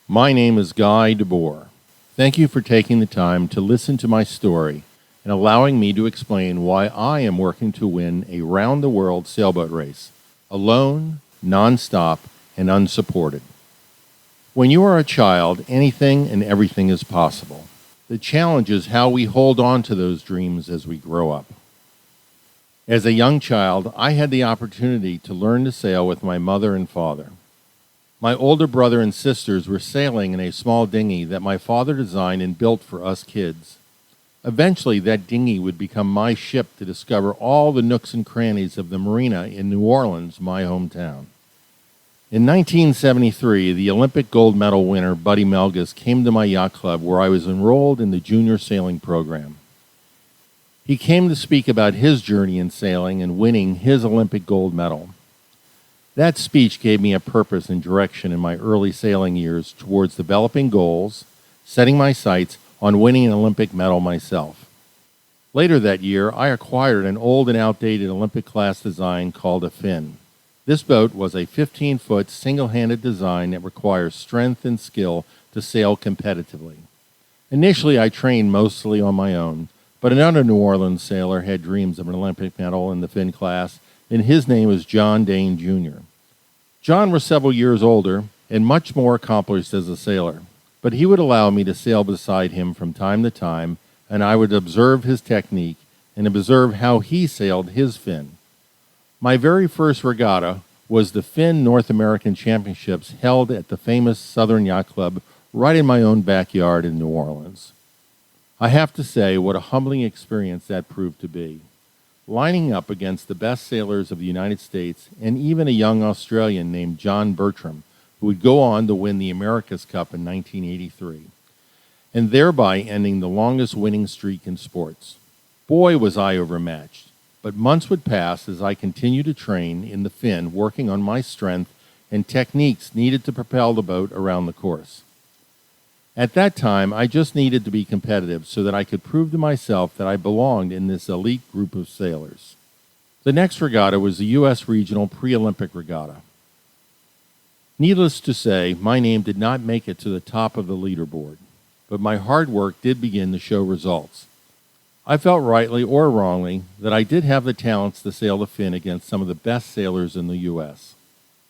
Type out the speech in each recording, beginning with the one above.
My name is Guy deBoer. Thank you for taking the time to listen to my story and allowing me to explain why I am working to win a round-the-world sailboat race, alone, non-stop, and unsupported. When you are a child, anything and everything is possible. The challenge is how we hold on to those dreams as we grow up. As a young child, I had the opportunity to learn to sail with my mother and father. My older brother and sisters were sailing in a small dinghy that my father designed and built for us kids. Eventually, that dinghy would become my ship to discover all the nooks and crannies of the marina in New Orleans, my hometown. In 1973, the Olympic gold medal winner Buddy Melges came to my yacht club where I was enrolled in the junior sailing program. He came to speak about his journey in sailing and winning his Olympic gold medal. That speech gave me a purpose and direction in my early sailing years towards developing goals, setting my sights on winning an Olympic medal myself. Later that year, I acquired an old and outdated Olympic-class design called a fin. This boat was a 15-foot single-handed design that requires strength and skill to sail competitively. Initially, I trained mostly on my own, but another New Orleans sailor had dreams of an Olympic medal in the fin class, and his name was John Dane, Jr. John was several years older and much more accomplished as a sailor, but he would allow me to sail beside him from time to time, and I would observe his technique and observe how he sailed his fin. My very first regatta was the Fin North American Championships held at the famous Southern Yacht Club right in my own backyard in New Orleans. I have to say what a humbling experience that proved to be. Lining up against the best sailors of the United States and even a young Australian named John Bertram, who would go on to win the America's Cup in 1983, and thereby ending the longest winning streak in sports. Boy, was I overmatched, but months would pass as I continued to train in the fin, working on my strength and techniques needed to propel the boat around the course. At that time, I just needed to be competitive so that I could prove to myself that I belonged in this elite group of sailors. The next regatta was the U.S. Regional Pre-Olympic Regatta. Needless to say, my name did not make it to the top of the leaderboard, but my hard work did begin to show results. I felt rightly or wrongly that I did have the talents to sail the fin against some of the best sailors in the U.S.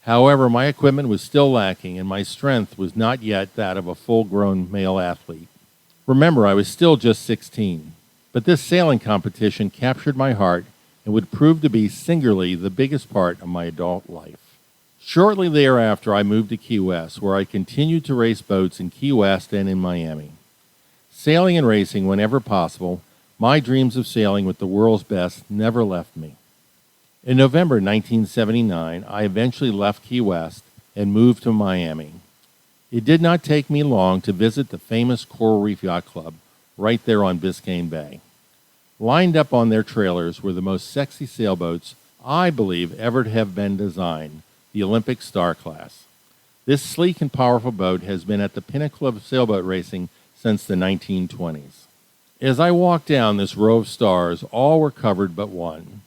However, my equipment was still lacking, and my strength was not yet that of a full-grown male athlete. Remember, I was still just 16, but this sailing competition captured my heart and would prove to be singularly the biggest part of my adult life. Shortly thereafter, I moved to Key West, where I continued to race boats in Key West and in Miami. Sailing and racing whenever possible, my dreams of sailing with the world's best never left me. In November 1979, I eventually left Key West and moved to Miami. It did not take me long to visit the famous Coral Reef Yacht Club right there on Biscayne Bay. Lined up on their trailers were the most sexy sailboats I believe ever to have been designed, the Olympic Star Class. This sleek and powerful boat has been at the pinnacle of sailboat racing since the 1920s. As I walked down this row of stars, all were covered but one.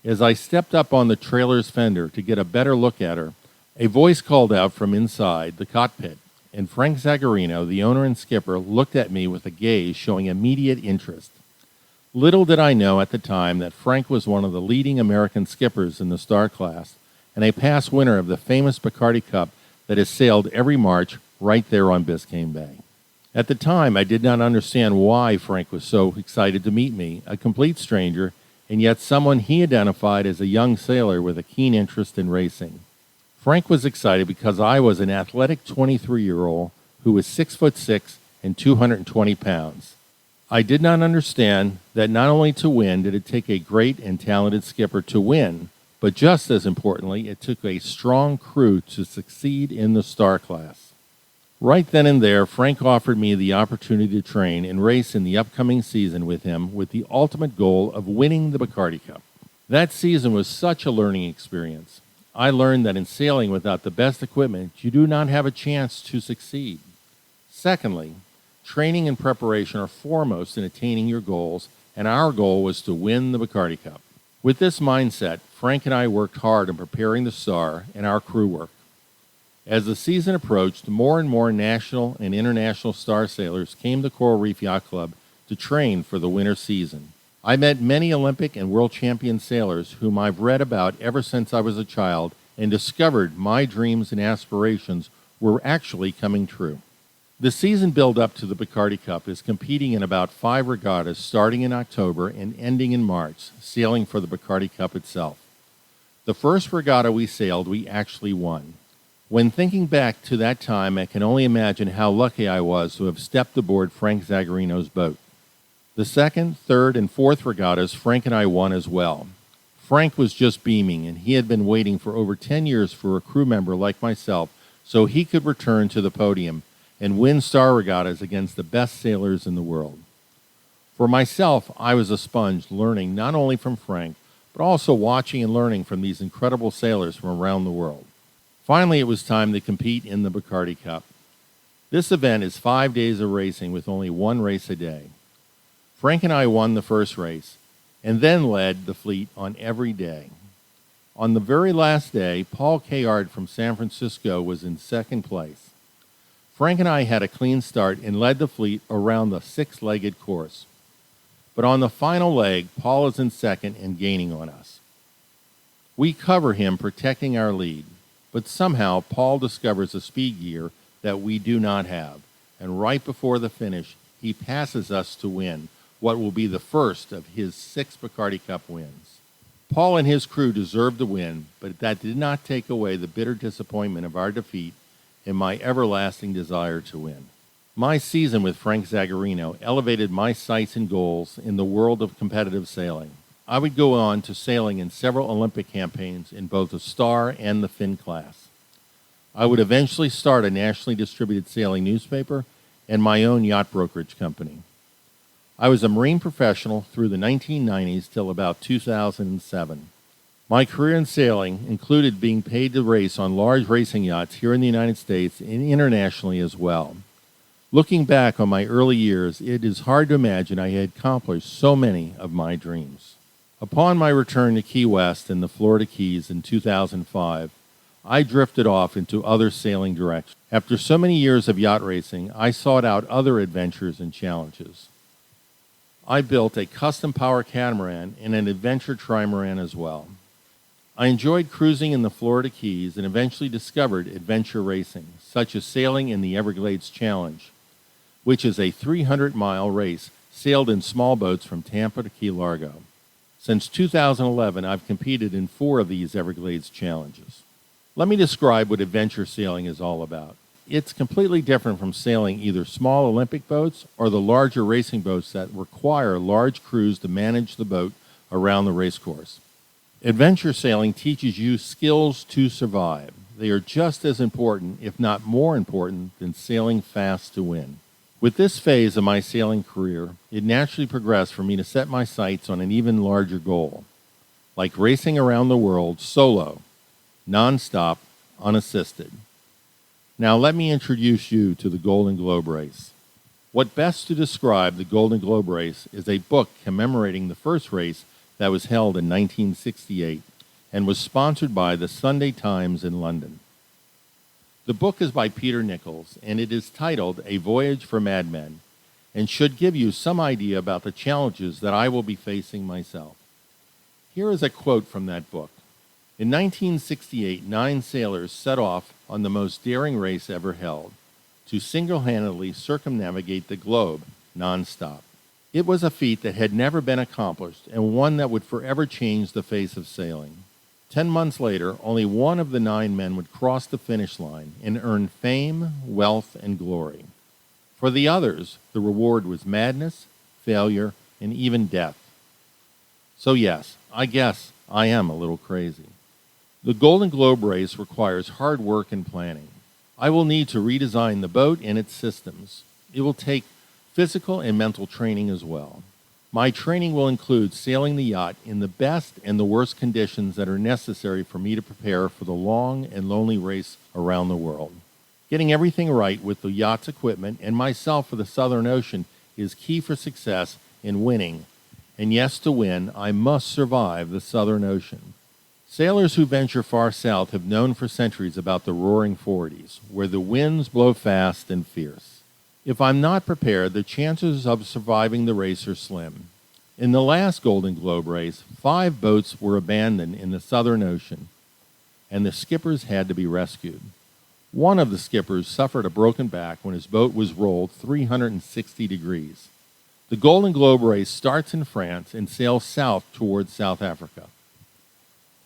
As I stepped up on the trailer's fender to get a better look at her, a voice called out from inside the cockpit, and Frank Zagarino, the owner and skipper, looked at me with a gaze showing immediate interest. Little did I know at the time that Frank was one of the leading American skippers in the Star Class and a past winner of the famous Bacardi Cup that is sailed every March right there on Biscayne Bay. At the time, I did not understand why Frank was so excited to meet me, a complete stranger, and yet someone he identified as a young sailor with a keen interest in racing. Frank was excited because I was an athletic 23-year-old who was 6'6" and 220 pounds. I did not understand that not only to win did it take a great and talented skipper to win, but just as importantly, it took a strong crew to succeed in the Star Class. Right then and there, Frank offered me the opportunity to train and race in the upcoming season with him with the ultimate goal of winning the Bacardi Cup. That season was such a learning experience. I learned that in sailing without the best equipment, you do not have a chance to succeed. Secondly, training and preparation are foremost in attaining your goals, and our goal was to win the Bacardi Cup. With this mindset, Frank and I worked hard in preparing the Star and our crew work. As the season approached, more and more national and international star sailors came to Coral Reef Yacht Club to train for the winter season. I met many Olympic and world champion sailors whom I've read about ever since I was a child and discovered my dreams and aspirations were actually coming true. The season build-up to the Bacardi Cup is competing in about 5 regattas starting in October and ending in March, sailing for the Bacardi Cup itself. The first regatta we sailed, we actually won. When thinking back to that time, I can only imagine how lucky I was to have stepped aboard Frank Zagarino's boat. The second, third, and fourth regattas, Frank and I won as well. Frank was just beaming, and he had been waiting for over 10 years for a crew member like myself so he could return to the podium and win star regattas against the best sailors in the world. For myself, I was a sponge, learning not only from Frank, but also watching and learning from these incredible sailors from around the world. Finally, it was time to compete in the Bacardi Cup. This event is 5 days of racing with only one race a day. Frank and I won the first race, and then led the fleet on every day. On the very last day, Paul Kayard from San Francisco was in second place. Frank and I had a clean start and led the fleet around the 6-legged course. But on the final leg, Paul is in second and gaining on us. We cover him, protecting our lead, but somehow Paul discovers a speed gear that we do not have, and right before the finish, he passes us to win what will be the first of his 6 Bacardi Cup wins. Paul and his crew deserved the win, but that did not take away the bitter disappointment of our defeat and my everlasting desire to win. My season with Frank Zagarino elevated my sights and goals in the world of competitive sailing. I would go on to sailing in several Olympic campaigns in both the Star and the Fin class. I would eventually start a nationally distributed sailing newspaper and my own yacht brokerage company. I was a marine professional through the 1990s till about 2007. My career in sailing included being paid to race on large racing yachts here in the United States and internationally as well. Looking back on my early years, it is hard to imagine I had accomplished so many of my dreams. Upon my return to Key West and the Florida Keys in 2005, I drifted off into other sailing directions. After so many years of yacht racing, I sought out other adventures and challenges. I built a custom power catamaran and an adventure trimaran as well. I enjoyed cruising in the Florida Keys and eventually discovered adventure racing, such as sailing in the Everglades Challenge, which is a 300-mile race sailed in small boats from Tampa to Key Largo. Since 2011, I've competed in 4 of these Everglades Challenges. Let me describe what adventure sailing is all about. It's completely different from sailing either small Olympic boats or the larger racing boats that require large crews to manage the boat around the racecourse. Adventure sailing teaches you skills to survive. They are just as important, if not more important, than sailing fast to win. With this phase of my sailing career, it naturally progressed for me to set my sights on an even larger goal, like racing around the world solo, non-stop, unassisted. Now let me introduce you to the Golden Globe Race. What best to describe the Golden Globe Race is a book commemorating the first race that was held in 1968 and was sponsored by the Sunday Times in London. The book is by Peter Nichols, and it is titled A Voyage for Madmen, and should give you some idea about the challenges that I will be facing myself. Here is a quote from that book. In 1968, 9 sailors set off on the most daring race ever held, to single-handedly circumnavigate the globe non-stop. It was a feat that had never been accomplished and one that would forever change the face of sailing. 10 months later, only one of the 9 men would cross the finish line and earn fame, wealth, and glory. For the others, the reward was madness, failure, and even death. So yes, I guess I am a little crazy. The Golden Globe Race requires hard work and planning. I will need to redesign the boat and its systems. It will take physical and mental training as well. My training will include sailing the yacht in the best and the worst conditions that are necessary for me to prepare for the long and lonely race around the world. Getting everything right with the yacht's equipment and myself for the Southern Ocean is key for success in winning. And yes, to win, I must survive the Southern Ocean. Sailors who venture far south have known for centuries about the roaring forties, where the winds blow fast and fierce. If I'm not prepared, the chances of surviving the race are slim. In the last Golden Globe race, 5 boats were abandoned in the Southern Ocean, and the skippers had to be rescued. One of the skippers suffered a broken back when his boat was rolled 360 degrees. The Golden Globe race starts in France and sails south towards South Africa.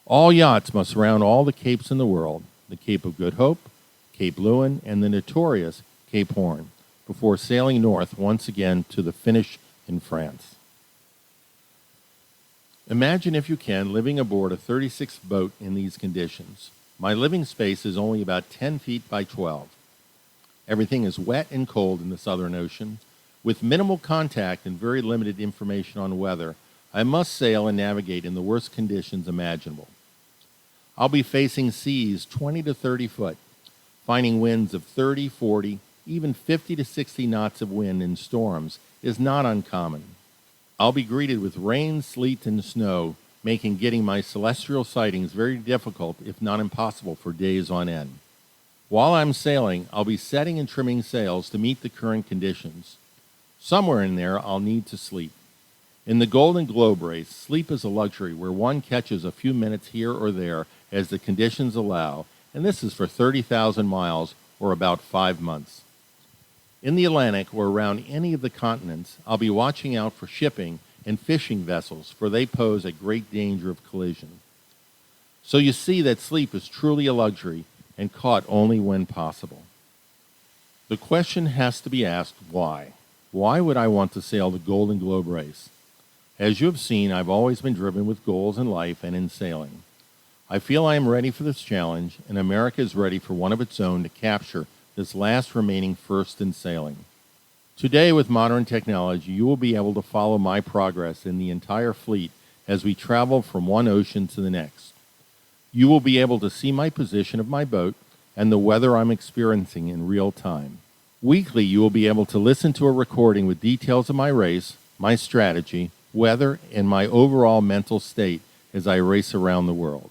All yachts must round all the capes in the world, the Cape of Good Hope, Cape Lewin, and the notorious Cape Horn, before sailing north once again to the finish in France. Imagine, if you can, living aboard a 36 boat in these conditions. My living space is only about 10 feet by 12. Everything is wet and cold in the Southern Ocean. With minimal contact and very limited information on weather, I must sail and navigate in the worst conditions imaginable. I'll be facing seas 20 to 30 foot, finding winds of 30, 40, even 50 to 60 knots of wind in storms is not uncommon. I'll be greeted with rain, sleet, and snow, making getting my celestial sightings very difficult, if not impossible, for days on end. While I'm sailing, I'll be setting and trimming sails to meet the current conditions. Somewhere in there, I'll need to sleep. In the Golden Globe race, sleep is a luxury where one catches a few minutes here or there as the conditions allow, and this is for 30,000 miles or about 5 months. In the Atlantic or around any of the continents, I'll be watching out for shipping and fishing vessels, for they pose a great danger of collision. So you see that sleep is truly a luxury and caught only when possible. The question has to be asked, why? Why would I want to sail the Golden Globe race? As you have seen, I've always been driven with goals in life and in sailing. I feel I am ready for this challenge, and America is ready for one of its own to capture this last remaining first in sailing. Today, with modern technology, you will be able to follow my progress in the entire fleet as we travel from one ocean to the next. You will be able to see my position of my boat and the weather I'm experiencing in real time. Weekly, you will be able to listen to a recording with details of my race, my strategy, weather, and my overall mental state as I race around the world.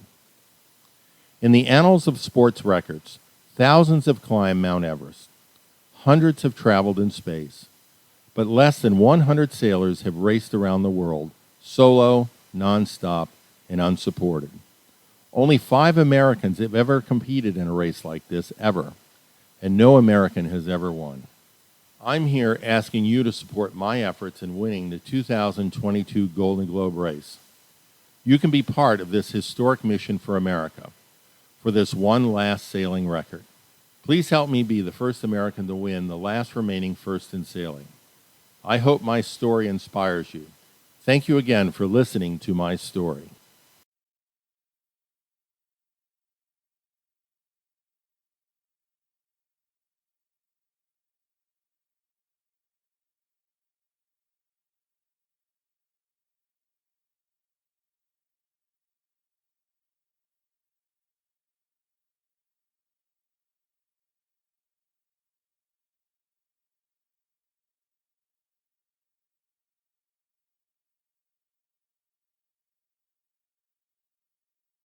In the annals of sports records, thousands have climbed Mount Everest. Hundreds have traveled in space. But less than 100 sailors have raced around the world, solo, nonstop, and unsupported. Only 5 Americans have ever competed in a race like this, ever. And no American has ever won. I'm here asking you to support my efforts in winning the 2022 Golden Globe race. You can be part of this historic mission for America, for this one last sailing record. Please help me be the first American to win the last remaining first in sailing. I hope my story inspires you. Thank you again for listening to my story.